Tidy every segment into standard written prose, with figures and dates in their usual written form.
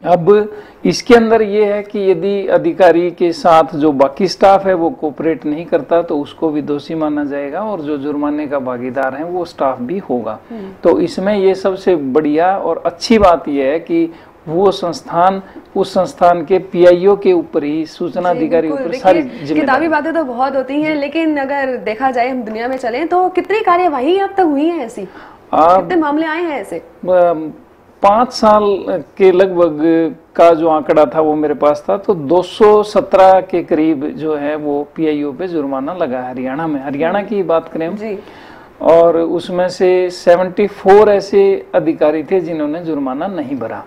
अब इसके अंदर ये है कि यदि अधिकारी के साथ जो बाकी स्टाफ है वो कोऑपरेट नहीं करता तो उसको भी दोषी माना जाएगा और जो जुर्माने का भागीदार है वो स्टाफ भी होगा। तो इसमें ये सबसे बढ़िया और अच्छी बात यह है कि वो संस्थान उस संस्थान के पीआईओ के ऊपर ही, सूचना अधिकारी ऊपर सारी जिम्मेदारी। किताबी बातें तो बहुत होती हैं, लेकिन अगर देखा जाए हम दुनिया में चलें तो कितनी कार्यवाही अब तक हुई है ऐसी, कितने मामले आए हैं ऐसे? 5 साल के लगभग का जो आंकड़ा था वो मेरे पास था, तो 217 के करीब जो है वो पीआईओ पे जुर्माना लगा है हरियाणा में। हरियाणा की बात करें हम जी। और उसमें से 74 ऐसे अधिकारी थे जिन्होंने जुर्माना नहीं भरा,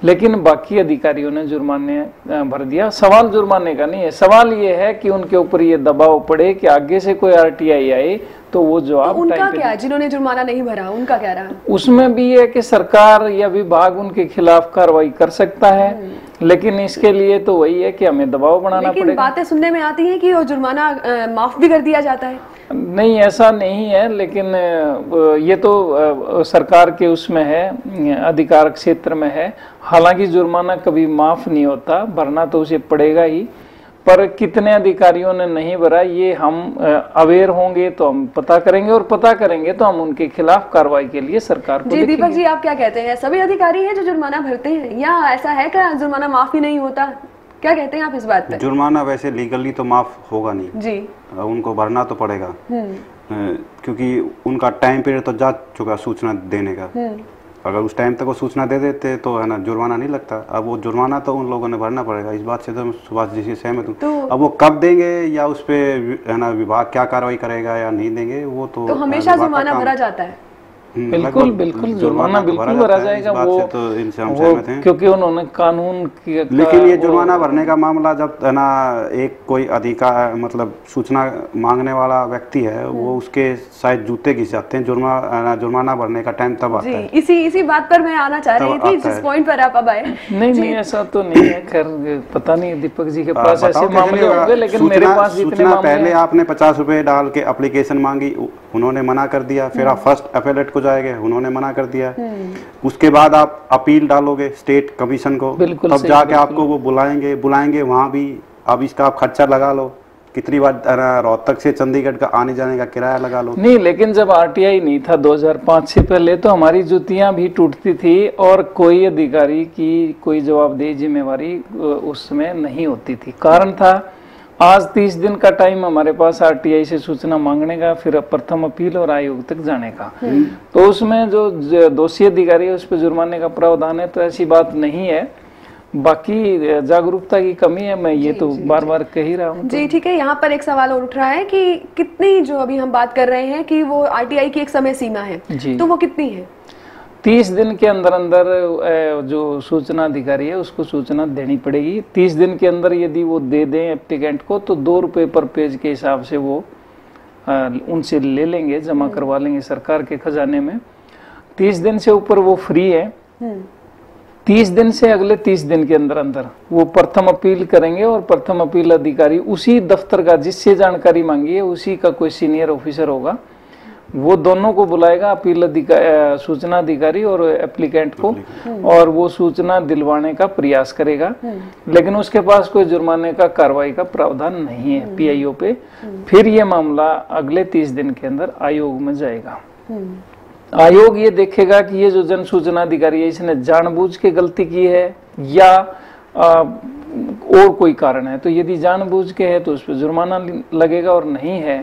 लेकिन बाकी अधिकारियों ने जुर्माने भर दिया। सवाल जुर्माने का नहीं है, सवाल ये है कि उनके ऊपर ये दबाव पड़े कि आगे से कोई आरटीआई आए तो वो जवाब तो उनका क्या, जिन्होंने जुर्माना नहीं भरा उनका क्या रहा? उसमें भी है कि सरकार या विभाग उनके खिलाफ कार्रवाई कर सकता है, लेकिन इसके लिए तो वही है कि हमें दबाव बनाना पड़ेगा। बातें सुनने में आती हैं कि वो जुर्माना माफ भी कर दिया जाता है। नहीं, ऐसा नहीं है, लेकिन ये तो सरकार के उसमें है, अधिकार क्षेत्र में है। हालांकि जुर्माना कभी माफ नहीं होता, भरना तो उसे पड़ेगा ही, पर कितने अधिकारियों ने नहीं भरा ये हम अवेयर होंगे तो हम पता करेंगे, और पता करेंगे तो हम उनके खिलाफ कार्रवाई के लिए सरकार को जी। दीपक जी, आप क्या कहते हैं, सभी अधिकारी हैं जो जुर्माना भरते हैं या ऐसा है कि जुर्माना माफ ही नहीं होता? क्या कहते हैं आप इस बात पे? जुर्माना वैसे लीगली तो माफ होगा नहीं जी, उनको भरना तो पड़ेगा, क्योंकि उनका टाइम पीरियड तो जा चुका सूचना देने का। अगर उस टाइम तक वो सूचना दे देते तो है ना जुर्माना नहीं लगता। अब वो जुर्माना तो उन लोगों ने भरना पड़ेगा, इस बात से तो सुभाष जी से सहमत हूँ। तो अब वो कब देंगे या उस पे है ना विभाग क्या कार्रवाई करेगा या नहीं देंगे, वो तो हमेशा जुर्माना भरा जाता है। बिल्कुल बिल्कुल जुर्माना बिल्कुल भरा जाएगा, वो तो इनसे हम सहमत हैं, क्योंकि उन्होंने कानून की। लेकिन ये जुर्माना भरने का मामला जब है ना एक कोई अधिकार मतलब सूचना मांगने वाला व्यक्ति है, वो उसके शायद जूते घिस जाते हैं, जुर्माना भरने का टाइम तब आता है। इसी बात पर मैं आना चाह रही थी, जिस पॉइंट पर आप अब आए। नहीं ऐसा तो नहीं है, खैर पता नहीं दीपक जी के पास ऐसे मामले होंगे, लेकिन मेरे पास जितने मामले पहले आपने 50 रुपए डाल के एप्लीकेशन मांगी, उन्होंने मना कर दिया, फिर आप फर्स्ट अपीलेट को जाएंगे, उन्होंने मना कर दिया, उसके बाद आप अपील डालोगे स्टेट कमीशन को, तब जाके आपको वो बुलाएंगे वहाँ भी। अब इसका आप खर्चा लगा लो, कितनी बार रोहतक से चंडीगढ़ का आने जाने का किराया लगा लो। नहीं, लेकिन जब आरटीआई नहीं था 2005 से पहले तो हमारी जुतियां भी टूटती थी और कोई अधिकारी की कोई जवाबदेही जिम्मेवारी उसमें नहीं होती थी। कारण था आज 30 दिन का टाइम हमारे पास आरटीआई से सूचना मांगने का, फिर प्रथम अपील और आयोग तक जाने का। तो उसमें जो दोषी अधिकारी है उस पर जुर्माने का प्रावधान है, तो ऐसी बात नहीं है। बाकी जागरूकता की कमी है, मैं ये तो बार बार कह ही रहा हूँ। जी ठीक है। यहाँ पर एक सवाल और उठ रहा है कि कितनी, जो अभी हम बात कर रहे हैं कि वो आरटीआई की एक समय सीमा है, तो वो कितनी है? 30 दिन के अंदर अंदर जो सूचना अधिकारी है उसको सूचना देनी पड़ेगी। 30 दिन के अंदर यदि वो दे दें एप्लीकेंट को तो 2 रुपये पर पेज के हिसाब से वो उनसे ले लेंगे, जमा करवा लेंगे सरकार के खजाने में। 30 दिन से ऊपर वो फ्री है। 30 दिन से अगले 30 दिन के अंदर अंदर वो प्रथम अपील करेंगे और प्रथम अपील अधिकारी उसी दफ्तर का जिससे जानकारी मांगी है उसी का कोई सीनियर ऑफिसर होगा, वो दोनों को बुलाएगा, अपील अधिकारी, सूचना अधिकारी और एप्लीकेंट को, और वो सूचना दिलवाने का प्रयास करेगा। लेकिन उसके पास कोई जुर्माने का कार्रवाई का प्रावधान नहीं है पीआईओ पे। फिर ये मामला अगले 30 दिन के अंदर आयोग में जाएगा। आयोग ये देखेगा कि ये जो जन सूचना अधिकारी है इसने जानबूझ के गलती की है या और कोई कारण है। तो यदि जानबूझ के है तो उस पर जुर्माना लगेगा, और नहीं है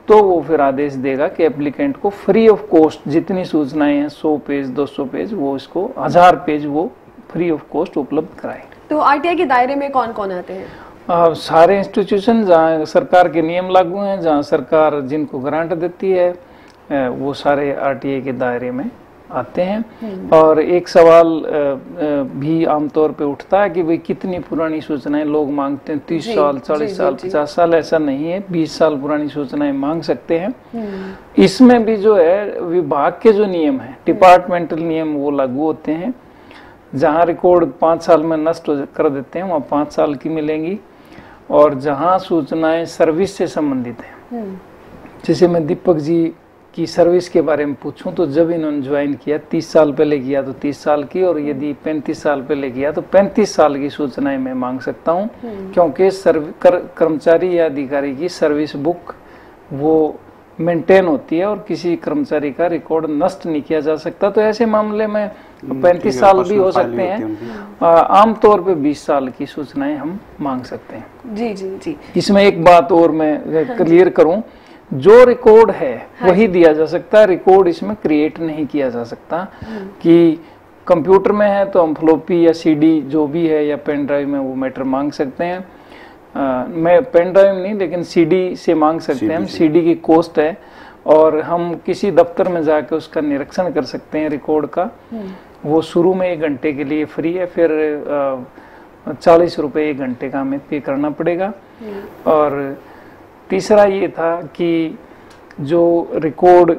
तो वो फिर आदेश देगा कि एप्लीकेंट को फ्री ऑफ कॉस्ट जितनी सूचनाएं हैं 100 पेज 200 पेज, वो इसको 1000 पेज वो फ्री ऑफ कॉस्ट उपलब्ध कराए। तो आरटीआई के दायरे में कौन कौन आते हैं? सारे इंस्टीट्यूशन जहाँ सरकार के नियम लागू हैं, जहाँ सरकार जिनको ग्रांट देती है वो सारे आरटीआई के दायरे में आते हैं। और एक सवाल भी आमतौर पे उठता है कि भाई कितनी पुरानी सूचनाएं लोग मांगते हैं, 30 साल 40 साल 50 साल, ऐसा नहीं है, 20 साल पुरानी सूचनाएं मांग सकते हैं। इसमें भी जो है विभाग के जो नियम है, डिपार्टमेंटल नियम, वो लागू होते हैं। जहाँ रिकॉर्ड 5 साल में नष्ट कर देते हैं वहाँ 5 साल की मिलेंगी, और जहाँ सूचनाएं सर्विस से संबंधित हैं, जैसे मैं दीपक जी की सर्विस के बारे में पूछूं तो जब इन्होंने ज्वाइन किया 30 साल पहले किया तो 30 साल की, और यदि 35 साल पहले किया तो 35 साल की सूचनाएं मैं मांग सकता हूं, क्योंकि कर्मचारी या अधिकारी की सर्विस बुक वो मेंटेन होती है और किसी कर्मचारी का रिकॉर्ड नष्ट नहीं किया जा सकता। तो ऐसे मामले में 35 साल भी हो सकते हैं, आमतौर पे 20 साल की सूचनाएं हम मांग सकते हैं। जी जी जी। इसमें एक बात और मैं क्लियर करूं, जो रिकॉर्ड है वही दिया जा सकता है, रिकॉर्ड इसमें क्रिएट नहीं किया जा सकता। कि कंप्यूटर में है तो हम फ्लॉपी या सीडी जो भी है या पेन ड्राइव में वो मैटर मांग सकते हैं। मैं पेन ड्राइव नहीं लेकिन सीडी से मांग सकते हैं हम। सीडी की कॉस्ट है और हम किसी दफ्तर में जाकर उसका निरीक्षण कर सकते हैं रिकॉर्ड का। वो शुरू में 1 घंटे के लिए फ्री है, फिर 40 रुपये 1 घंटे का हमें पे करना पड़ेगा। और तीसरा ये था कि जो रिकॉर्ड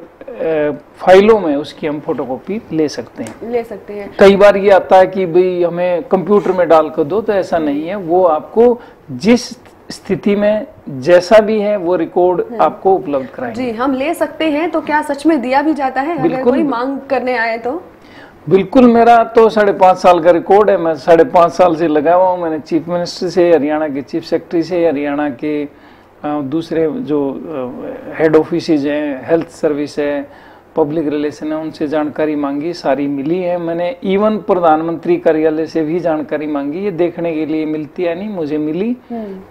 फाइलों में उसकी हम फोटोकॉपी ले सकते हैं। कई बार ये आता है कि भाई हमें कंप्यूटर में डाल कर दो, तो ऐसा नहीं है। वो आपको जिस स्थिति में जैसा भी है वो रिकॉर्ड आपको उपलब्ध कराएंगे। जी, हम ले सकते हैं। तो क्या सच में दिया भी जाता है अगर कोई मांग करने आए तो? बिल्कुल। मेरा तो 5.5 साल का रिकॉर्ड है। मैं 5.5 साल से लगा हुआ हूँ। मैंने चीफ मिनिस्टर से, हरियाणा के चीफ सेक्रेटरी से, हरियाणा के दूसरे जो हेड ऑफिसेज हैं, हेल्थ सर्विस है, पब्लिक रिलेशन है, उनसे जानकारी मांगी, सारी मिली है। मैंने इवन प्रधानमंत्री कार्यालय से भी जानकारी मांगी, ये देखने के लिए मिलती है नहीं, मुझे मिली।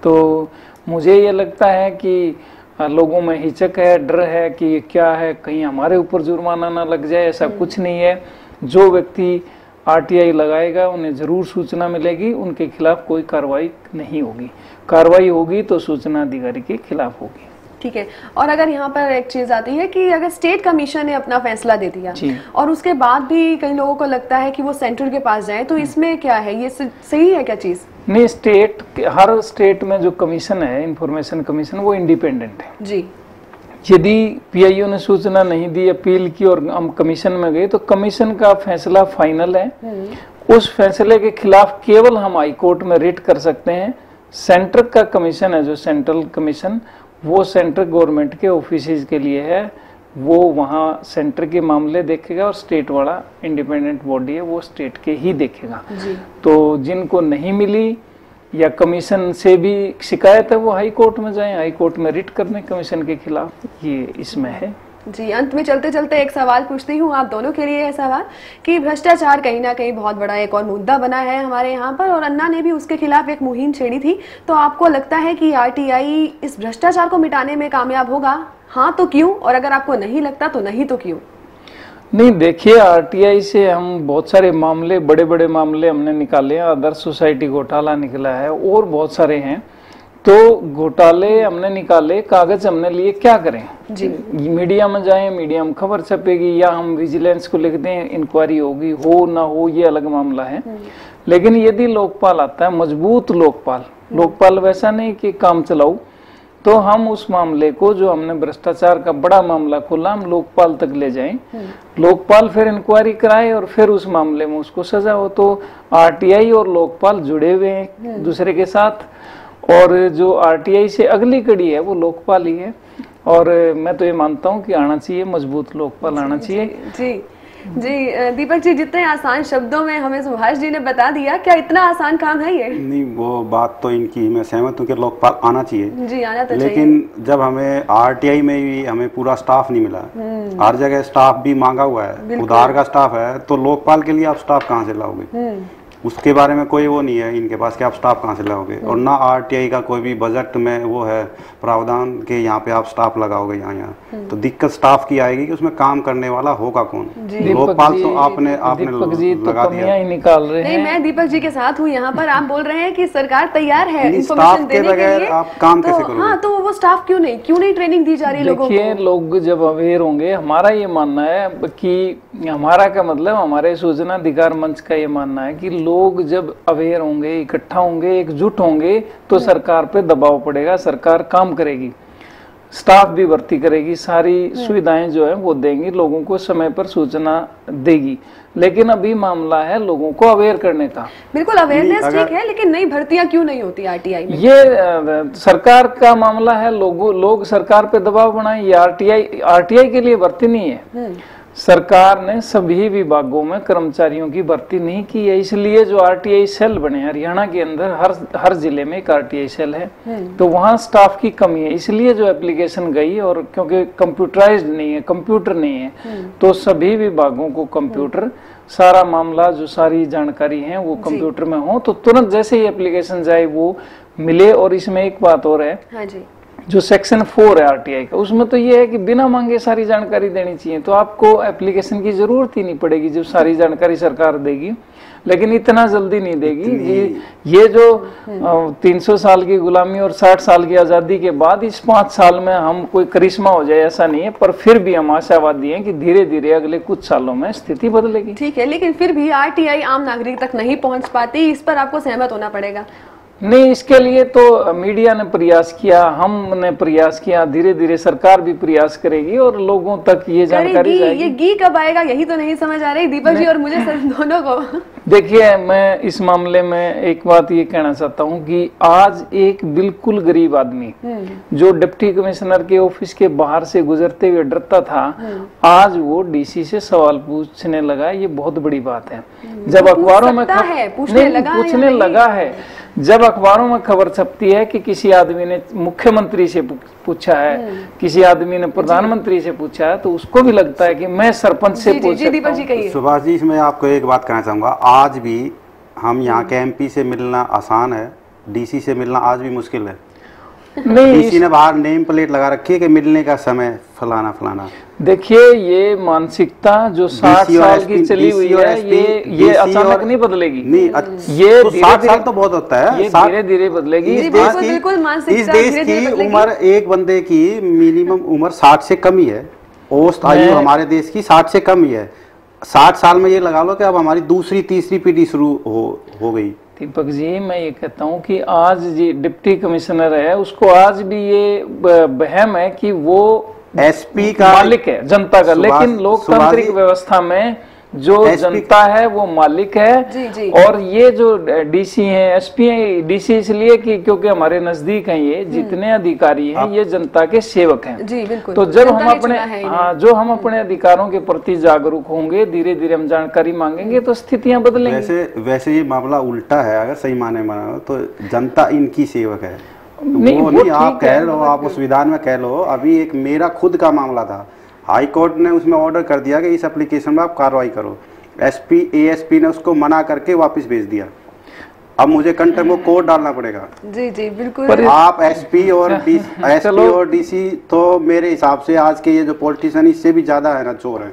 तो मुझे ये लगता है कि लोगों में हिचक है, डर है कि क्या है, कहीं हमारे ऊपर जुर्माना ना लग जाए। ऐसा कुछ नहीं है। जो व्यक्ति आरटीआई लगाएगा उन्हें जरूर सूचना मिलेगी, उनके खिलाफ कोई कार्रवाई नहीं होगी। कार्रवाई होगी तो सूचना अधिकारी के खिलाफ होगी। ठीक है। और अगर यहाँ पर एक चीज आती है कि अगर स्टेट कमीशन ने अपना फैसला दे दिया और उसके बाद भी कई लोगों को लगता है कि वो सेंटर के पास जाए, तो इसमें क्या है, ये सही है क्या चीज? नहीं, हर स्टेट में जो कमीशन है, इंफॉर्मेशन कमीशन, वो इंडिपेंडेंट है जी। यदि पीआईओ ने सूचना नहीं दी, अपील की और हम कमीशन में गए, तो कमीशन का फैसला फाइनल है। उस फैसले के खिलाफ केवल हम हाई कोर्ट में रिट कर सकते हैं। सेंटर का कमीशन है जो सेंट्रल कमीशन, वो सेंट्रल गवर्नमेंट के ऑफिसेज के लिए है। वो वहाँ सेंटर के मामले देखेगा और स्टेट वाला इंडिपेंडेंट बॉडी है वो स्टेट के ही देखेगा। तो जिनको नहीं मिली या कमीशन से भी शिकायत है वो हाई कोर्ट में जाएं, हाई कोर्ट में रिट करने कमीशन के खिलाफ, ये इसमें है। जी, अंत में चलते चलते एक सवाल पूछती हूँ आप दोनों के लिए। है सवाल कि भ्रष्टाचार कहीं ना कहीं बहुत बड़ा एक और मुद्दा बना है हमारे यहाँ पर, और अन्ना ने भी उसके खिलाफ एक मुहिम छेड़ी थी। तो आपको लगता है कि आरटीआई इस भ्रष्टाचार को मिटाने में कामयाब होगा? हाँ तो क्यों? और अगर आपको नहीं लगता तो नहीं तो क्यों? नहीं, देखिए, आरटीआई से हम बहुत सारे मामले, बड़े बड़े मामले हमने निकाले हैं। आदर्श सोसाइटी घोटाला निकला है और बहुत सारे हैं। तो घोटाले हमने निकाले, कागज हमने लिए, क्या करें जी? मीडिया में जाएं, मीडिया में खबर छपेगी, या हम विजिलेंस को लिख दें, इंक्वायरी होगी, हो ना हो ये अलग मामला है। लेकिन यदि लोकपाल आता है, मजबूत लोकपाल वैसा नहीं कि काम चलाऊ, तो हम उस मामले को, जो हमने भ्रष्टाचार का बड़ा मामला खोला, हम लोकपाल तक ले जाएं। लोकपाल फिर इंक्वायरी कराए और फिर उस मामले में उसको सजा हो। तो आरटीआई और लोकपाल जुड़े हुए हैं दूसरे के साथ, और जो आरटीआई से अगली कड़ी है वो लोकपाल ही है। और मैं तो ये मानता हूँ कि आना चाहिए, मजबूत लोकपाल आना चाहिए। जी जी दीपक जी, जितने आसान शब्दों में हमें सुभाष जी ने बता दिया, क्या इतना आसान काम है ये? नहीं, वो बात तो इनकी मैं सहमत हूँ कि लोकपाल आना चाहिए जी, आना तो लेकिन जब हमें आरटीआई में भी हमें पूरा स्टाफ नहीं मिला, हर जगह स्टाफ भी मांगा हुआ है, उधार का स्टाफ है, तो लोकपाल के लिए आप स्टाफ कहाँ से लाओगे? उसके बारे में कोई वो नहीं है इनके पास कि आप स्टाफ कहाँ से लाओगे। और ना आरटीआई का कोई भी बजट में वो है प्रावधान के यहाँ पे आप स्टाफ लगाओगे यहाँ। तो दिक्कत स्टाफ की आएगी कि उसमें काम करने वाला होगा कौन? लोकपाल तो आपने लगा दिया ही निकाल रहे हैं। नहीं, मैं दीपक जी के साथ हूँ यहाँ पर। आप बोल रहे हैं कि सरकार तैयार है इन्फॉर्मेशन देने के लिए, आप काम कैसे करोगे? हाँ, तो वो स्टाफ क्यों नहीं ट्रेनिंग दी जा रही लोगों को? देखिए, लोग जब अवेयर होंगे, हमारा ये मानना है कि, हमारा का मतलब हमारे सूचना अधिकार मंच का ये मानना है कि लोग जब अवेयर होंगे, इकट्ठा होंगे, एकजुट होंगे, तो सरकार पे दबाव पड़ेगा, सरकार काम करेगी। स्टाफ भी भर्ती करेगी, सारी सुविधाएं जो है वो देंगी, लोगों को समय पर सूचना देगी। लेकिन अभी मामला है लोगों को अवेयर करने का। बिल्कुल, अवेयरनेस ठीक है, लेकिन नई भर्तियां क्यों नहीं होती आरटीआई में? ये सरकार का मामला है, लोग सरकार पे दबाव बनाए। ये आरटीआई के लिए भर्ती नहीं है। सरकार ने सभी विभागों में कर्मचारियों की भर्ती नहीं की है, इसलिए जो आरटीआई सेल बने, हरियाणा के अंदर हर जिले में एक आरटीआई सेल है, तो वहाँ स्टाफ की कमी है, इसलिए जो एप्लीकेशन गई। और क्योंकि कंप्यूटराइज्ड नहीं है, कंप्यूटर नहीं है, तो सभी विभागों को कंप्यूटर, सारा मामला जो सारी जानकारी है वो कंप्यूटर में हो, तो तुरंत जैसे ही एप्लीकेशन जाए वो मिले। और इसमें एक बात और है, हाँ जी, जो सेक्शन 4 है आरटीआई का, उसमें तो ये है कि बिना मांगे सारी जानकारी देनी चाहिए, तो आपको एप्लीकेशन की जरूरत ही नहीं पड़ेगी जब सारी जानकारी सरकार देगी। लेकिन इतना जल्दी नहीं देगी। ये जो 300 साल की गुलामी और 60 साल की आजादी के बाद इस 5 साल में हम कोई करिश्मा हो जाए ऐसा नहीं है, पर फिर भी हम आशावादी हैं कि धीरे धीरे अगले कुछ सालों में स्थिति बदलेगी। ठीक है, लेकिन फिर भी आरटीआई आम नागरिक तक नहीं पहुंच पाती, इस पर आपको सहमत होना पड़ेगा। नहीं, इसके लिए तो मीडिया ने प्रयास किया, हमने प्रयास किया, धीरे धीरे सरकार भी प्रयास करेगी और लोगों तक ये जानकारी जाएगी। ये घी कब आएगा यही तो नहीं समझ आ रही दीपक जी और मुझे दोनों को। देखिए, मैं इस मामले में एक बात ये कहना चाहता हूँ कि आज एक बिल्कुल गरीब आदमी जो डिप्टी कमिश्नर के ऑफिस के बाहर से गुजरते हुए डरता था, आज वो डीसी से सवाल पूछने लगा। ये बहुत बड़ी बात है। जब अखबारों में पूछने लगा है, जब अखबारों में खबर छपती है कि किसी आदमी ने मुख्यमंत्री से पूछा है, किसी आदमी ने प्रधानमंत्री से पूछा है, तो उसको भी लगता है कि मैं सरपंच से पूछ सकता हूं। सुभाष जी, इसमें आपको एक बात कहना चाहूंगा, आज भी हम यहाँ के एमपी से मिलना आसान है, डीसी से मिलना आज भी मुश्किल है। नहीं, डीसी ने बाहर नेम प्लेट लगा रखी है कि मिलने का समय फलाना फलाना। देखिए, ये मानसिकता जो 60 साल की चली हुई है, ये अचानक नहीं बदलेगी। नहीं, ये 60 साल तो बहुत होता है, ये धीरे धीरे बदलेगी। इस देश की उम्र, एक बंदे की मिनिमम उम्र 60 से कम ही है। औसत आयु हमारे देश की 60 से कम ही है। 60 साल में ये लगा लो कि अब हमारी दूसरी तीसरी पीढ़ी शुरू हो गई। दीपक जी, मैं ये कहता हूँ कि आज जी डिप्टी कमिश्नर है, उसको आज भी ये वहम है कि वो एसपी का मालिक है जनता का, लेकिन लोकतांत्रिक व्यवस्था में जो जनता है वो मालिक है। जी। और ये जो डीसी हैं, एसपी हैं, डीसी इसलिए कि क्योंकि हमारे नजदीक हैं, ये जितने अधिकारी हैं ये जनता के सेवक हैं। जी बिल्कुल। तो जब हम हम अपने अधिकारों के प्रति जागरूक होंगे, धीरे धीरे हम जानकारी मांगेंगे, तो स्थितियां बदलेंगी। वैसे ये मामला उल्टा है, अगर सही माने मानो तो जनता इनकी सेवक है। नहीं, आप कह लो, आप उस विधान में कह लो। अभी एक मेरा खुद का मामला था, हाई कोर्ट ने उसमें ऑर्डर कर दिया कि इस एप्लीकेशन में आप कार्रवाई करो। एएसपी ने उसको मना करके वापस भेज दिया। अब मुझे कंटेम्प्ट में कोर्ट डालना पड़ेगा। जी बिल्कुल। आप एसपी और डीसी तो मेरे हिसाब से आज के ये जो पॉलिटिशियन इससे भी ज्यादा है ना, चोर है।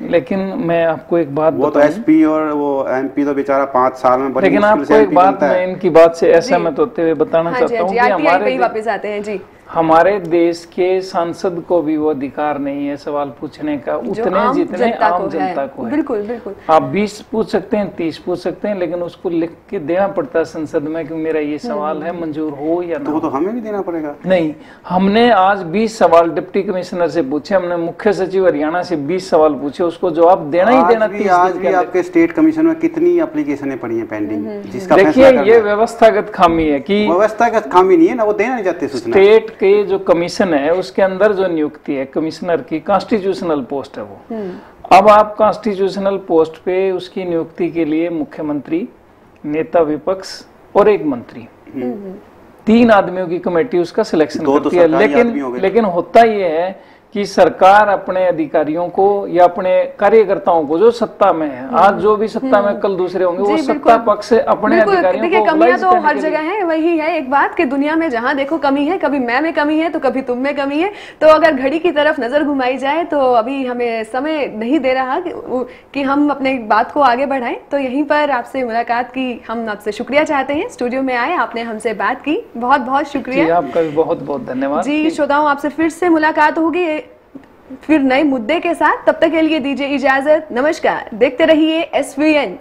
लेकिन मैं आपको एक बात, वो तो एसपी और वो एमपी तो बेचारा 5 साल में बड़ी लेकिन आपको एक बात मैं इनकी बात से असहमत होते हुए बताना चाहता हूँ कि हमारे वापस आते हैं जी, हमारे देश के सांसद को भी वो अधिकार नहीं है सवाल पूछने का उतने जितने आम जनता को है। बिल्कुल बिल्कुल। आप 20 पूछ सकते हैं, 30 पूछ सकते हैं, लेकिन उसको लिख के देना पड़ता है संसद में कि मेरा ये सवाल है, मंजूर हो या ना। तो हमें भी देना पड़ेगा। नहीं, हमने आज 20 सवाल डिप्टी कमिश्नर से पूछे, हमने मुख्य सचिव हरियाणा से 20 सवाल पूछे, उसको जवाब देना ही देना। आज भी आपके स्टेट कमीशन में कितनी एप्लीकेशनें पड़ी है पेंडिंग, जिसका देखिए ये व्यवस्थागत खामी है कि व्यवस्थागत खामी नहीं है ना, वो देना नहीं चाहते सूचना। स्टेट के जो कमीशन है उसके अंदर जो नियुक्ति है कमिश्नर की, कॉन्स्टिट्यूशनल पोस्ट है वो। अब आप कॉन्स्टिट्यूशनल पोस्ट पे उसकी नियुक्ति के लिए मुख्यमंत्री, नेता विपक्ष और एक मंत्री, 3 आदमियों की कमेटी उसका सिलेक्शन करती है। लेकिन होता ये है कि सरकार अपने अधिकारियों को या अपने कार्यकर्ताओं को जो सत्ता में है, आज जो भी सत्ता में कल दूसरे होंगे, वो सत्ता पक्ष से अपने अधिकारियों को कमियां तो हर जगह है। वही है एक बात कि दुनिया में जहां देखो कमी है, कभी मैं में कमी है तो कभी तुम में कमी है। तो अगर घड़ी की तरफ नजर घुमाई जाए तो अभी हमें समय नहीं दे रहा कि हम अपने बात को आगे बढ़ाएं। तो यहीं पर आपसे मुलाकात की हम आपसे शुक्रिया चाहते हैं, स्टूडियो में आए, आपने हमसे बात की, बहुत बहुत शुक्रिया। आपका भी बहुत बहुत धन्यवाद जी। श्रोताओं, आपसे फिर से मुलाकात होगी फिर नए मुद्दे के साथ, तब तक के लिए दीजिए इजाजत, नमस्कार। देखते रहिए SVN।